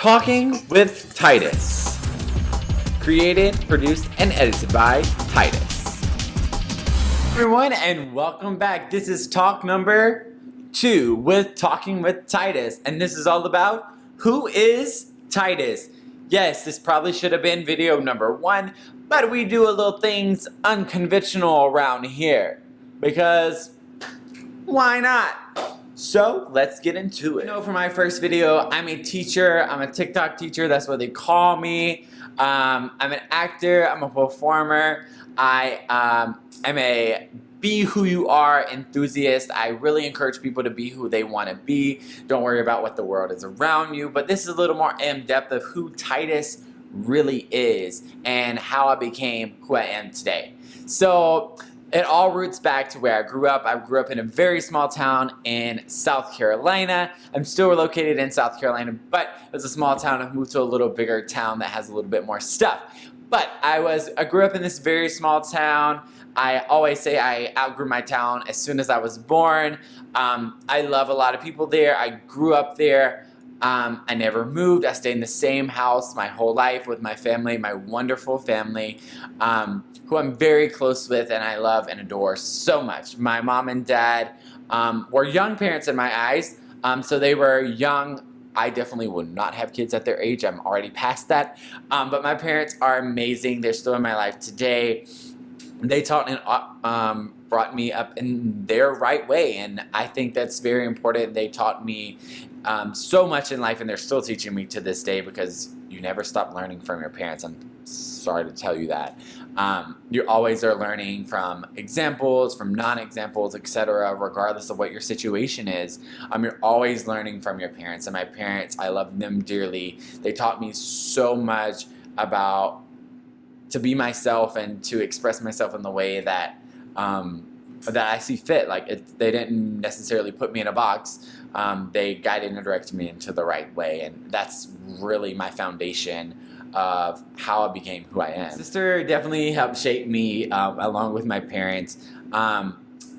Talking with Titus. Created, produced, and edited by Titus. Everyone, and welcome back. This is talk number 2 with Talking with Titus. And this is all about who is Titus. Yes, this probably should have been video number 1, but we do a little things unconventional around here. Because why not? So let's get into it. You know, for my first video, I'm a teacher. I'm a TikTok teacher. That's what they call me. I'm an actor. I'm a performer. I am a be who you are enthusiast. I really encourage people to be who they want to be. Don't worry about what the world is around you. But this is a little more in depth of who Titus really is and how I became who I am today. So it all roots back to where I grew up. I grew up in a very small town in South Carolina. I'm still located in South Carolina, but it was a small town. I've moved to a little bigger town that has a little bit more stuff. But I grew up in this very small town. I always say I outgrew my town as soon as I was born. I love a lot of people there. I grew up there. I never moved. I stayed in the same house my whole life with my family, my wonderful family, who I'm very close with and I love and adore so much. My mom and dad were young parents in my eyes, so they were young. I definitely would not have kids at their age. I'm already past that. But my parents are amazing. They're still in my life today. They taught and brought me up in their right way, and I think that's very important. They taught me so much in life, and they're still teaching me to this day because you never stop learning from your parents. I'm sorry to tell you that. You always are learning from examples, from non-examples, etc., regardless of what your situation is. You're always learning from your parents, and my parents, I love them dearly. They taught me so much about to be myself and to express myself in the way that that I see fit. They didn't necessarily put me in a box. They guided and directed me into the right way, and that's really my foundation of how I became who I am. My sister definitely helped shape me along with my parents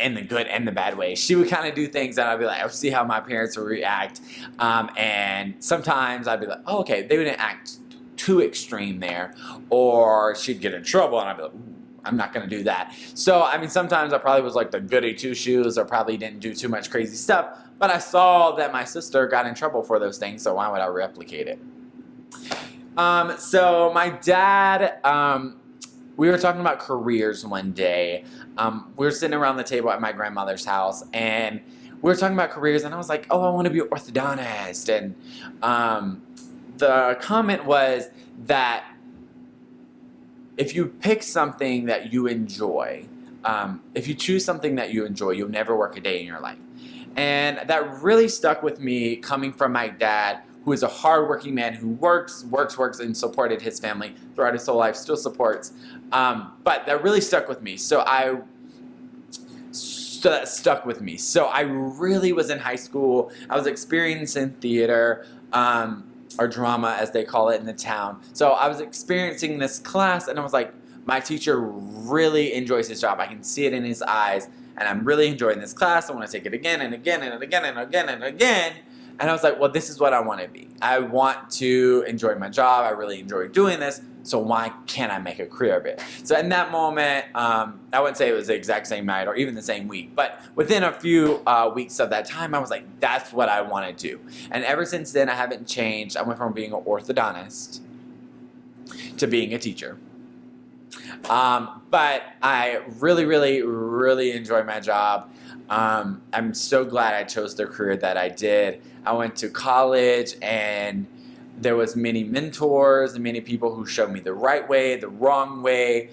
in the good and the bad way. She would kind of do things that I'd be like, I'll see how my parents would react, and sometimes I'd be like, oh, okay, they wouldn't act too extreme there, or she'd get in trouble and I'd be like, I'm not going to do that. So, I mean, sometimes I probably was like the goody two-shoes or probably didn't do too much crazy stuff, but I saw that my sister got in trouble for those things, so why would I replicate it? So my dad, we were talking about careers one day. We were sitting around the table at my grandmother's house, and we were talking about careers, and I was like, oh, I want to be an orthodontist, and the comment was that if you pick something that you enjoy, if you choose something that you enjoy, you'll never work a day in your life. And that really stuck with me coming from my dad, who is a hardworking man who works, and supported his family throughout his whole life, still supports. But that really stuck with me. So that stuck with me. So I really was in high school. I was experiencing theater, or drama as they call it in the town. So I was experiencing this class and I was like, my teacher really enjoys his job. I can see it in his eyes and I'm really enjoying this class. I want to take it again and again and again and again and again. And I was like, well, this is what I want to be. I want to enjoy my job. I really enjoy doing this. So why can't I make a career of it? So in that moment, I wouldn't say it was the exact same night or even the same week, but within a few weeks of that time, I was like, that's what I want to do. And ever since then, I haven't changed. I went from being an orthodontist to being a teacher. But I really, really, really enjoy my job. I'm so glad I chose the career that I did. I went to college and there was many mentors and many people who showed me the right way, the wrong way,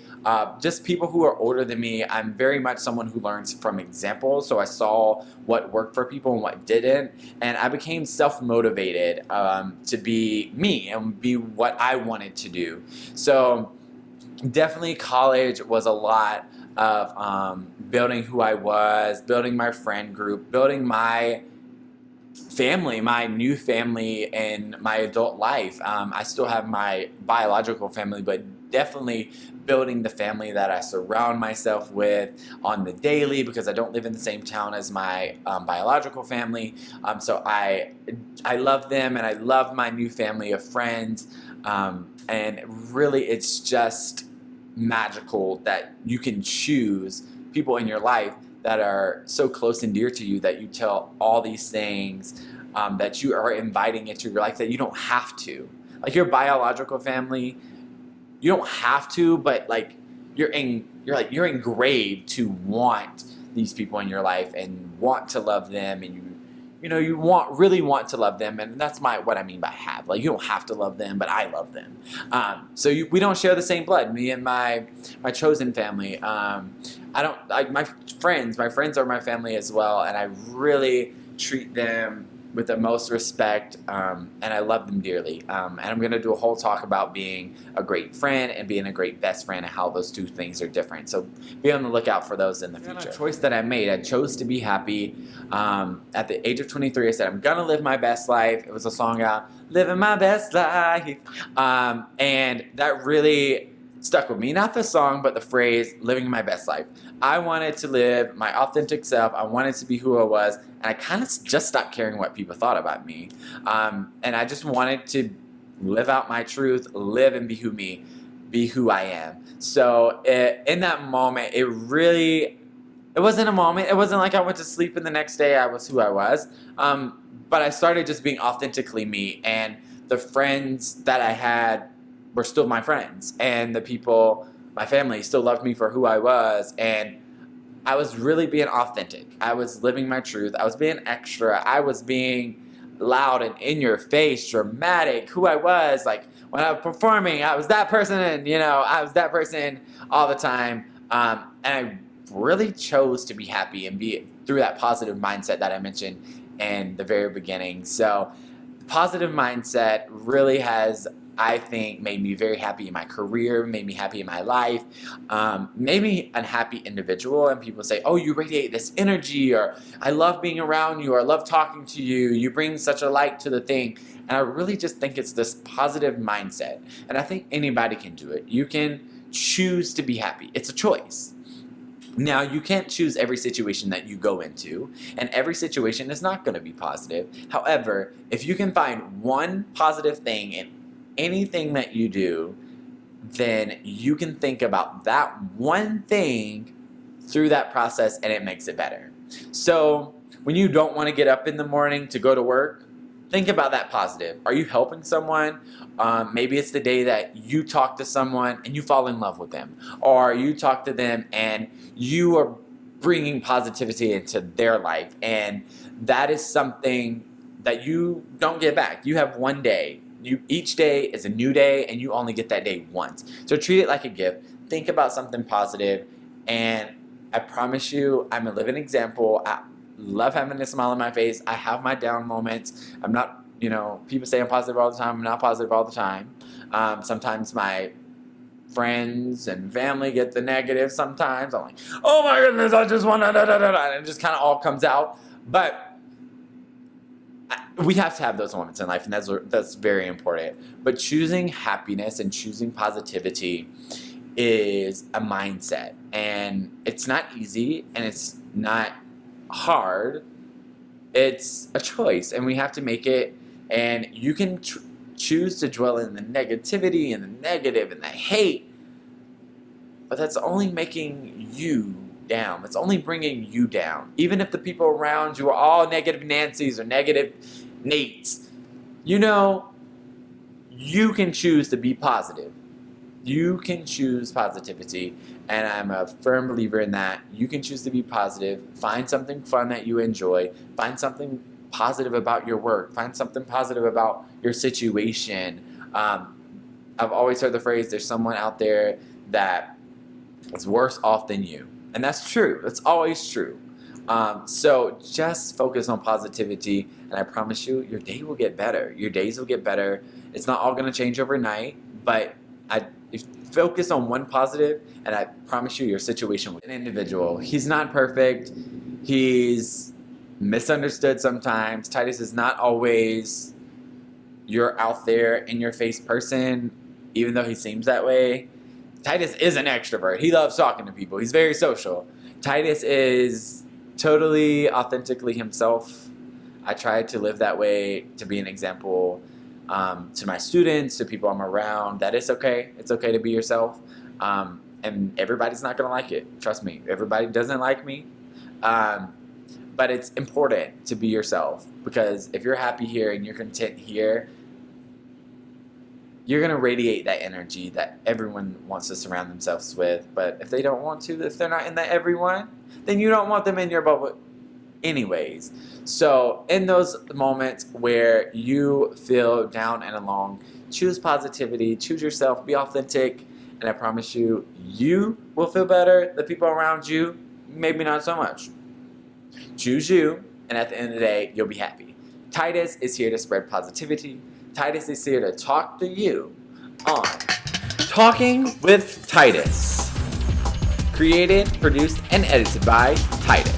just people who are older than me. I'm very much someone who learns from examples, so I saw what worked for people and what didn't, and I became self-motivated to be me and be what I wanted to do. So definitely college was a lot of building who I was, building my friend group, building my family, my new family in my adult life. I still have my biological family, but definitely building the family that I surround myself with on the daily, because I don't live in the same town as my biological family. So I love them, and I love my new family of friends. And really, it's just magical that you can choose people in your life that are so close and dear to you, that you tell all these things, that you are inviting into your life, that you don't have to. Like your biological family, you don't have to, but like you're engraved to want these people in your life and want to love them, and you really want to love them, and that's what I mean by have. Like, you don't have to love them, but I love them. So we don't share the same blood. Me and my chosen family. My friends are my family as well, and I really treat them with the most respect, and I love them dearly. And I'm going to do a whole talk about being a great friend and being a great best friend, and how those two things are different. So be on the lookout for those in the future. A choice that I made. I chose to be happy. At the age of 23, I said, I'm going to live my best life. It was a song out, living my best life. And that really stuck with me. Not the song, but the phrase, living my best life. I wanted to live my authentic self. I wanted to be who I was. And I kind of just stopped caring what people thought about me. And I just wanted to live out my truth, live and be who I am. So in that moment, it wasn't a moment. It wasn't like I went to sleep and the next day I was who I was. But I started just being authentically me. And the friends that I had were still my friends. And the people, my family, still loved me for who I was. And I was really being authentic. I was living my truth. I was being extra. I was being loud and in your face, dramatic, who I was. Like when I was performing, I was that person, and I was that person all the time. And I really chose to be happy and be through that positive mindset that I mentioned in the very beginning. So positive mindset really has, I think, made me very happy in my career, made me happy in my life, made me a happy individual. And people say, oh, you radiate this energy, or I love being around you, or I love talking to you. You bring such a light to the thing. And I really just think it's this positive mindset. And I think anybody can do it. You can choose to be happy. It's a choice. Now, you can't choose every situation that you go into, and every situation is not going to be positive. However, if you can find one positive thing in anything that you do, then you can think about that one thing through that process, and it makes it better. So when you don't want to get up in the morning to go to work, think about that positive. Are you helping someone? Maybe it's the day that you talk to someone and you fall in love with them, or you talk to them and you are bringing positivity into their life, and that is something that you don't get back. You have one day. Each day is a new day, and you only get that day once. So treat it like a gift. Think about something positive, and I promise you, I'm a living example. I love having a smile on my face. I have my down moments. I'm not, people say I'm positive all the time. I'm not positive all the time. Sometimes my friends and family get the negative sometimes. I'm like, oh my goodness, I just want to, and it just kind of all comes out. But we have to have those moments in life, and that's very important. But choosing happiness and choosing positivity is a mindset, and it's not easy, and it's not hard. It's a choice, and we have to make it. And you can choose to dwell in the negativity and the negative and the hate, but that's only making you down. It's only bringing you down. Even if the people around you are all negative Nancy's or negative Nate's, you can choose to be positive. You can choose positivity, and I'm a firm believer in that. You can choose to be positive. Find something fun that you enjoy. Find something positive about your work. Find something positive about your situation. I've always heard the phrase, there's someone out there that is worse off than you. And that's true. That's always true. So just focus on positivity, and I promise you, your day will get better. Your days will get better. It's not all going to change overnight, but focus on one positive, and I promise you, your situation will. An individual, he's not perfect. He's misunderstood sometimes. Titus is not always your out there in your face person, even though he seems that way. Titus is an extrovert. He loves talking to people. He's very social. Titus is totally authentically himself. I try to live that way, to be an example to my students, to people I'm around, that it's okay. It's okay to be yourself. And everybody's not going to like it. Trust me. Everybody doesn't like me. But it's important to be yourself, because if you're happy here and you're content here, you're going to radiate that energy that everyone wants to surround themselves with. But if they don't want to, if they're not in that everyone, then you don't want them in your bubble anyways. So in those moments where you feel down and alone, choose positivity, choose yourself, be authentic, and I promise you, you will feel better. The people around you, maybe not so much. Choose you, and at the end of the day, you'll be happy. Titus is here to spread positivity. Titus is here to talk to you on Talking with Titus. Created, produced, and edited by Titus.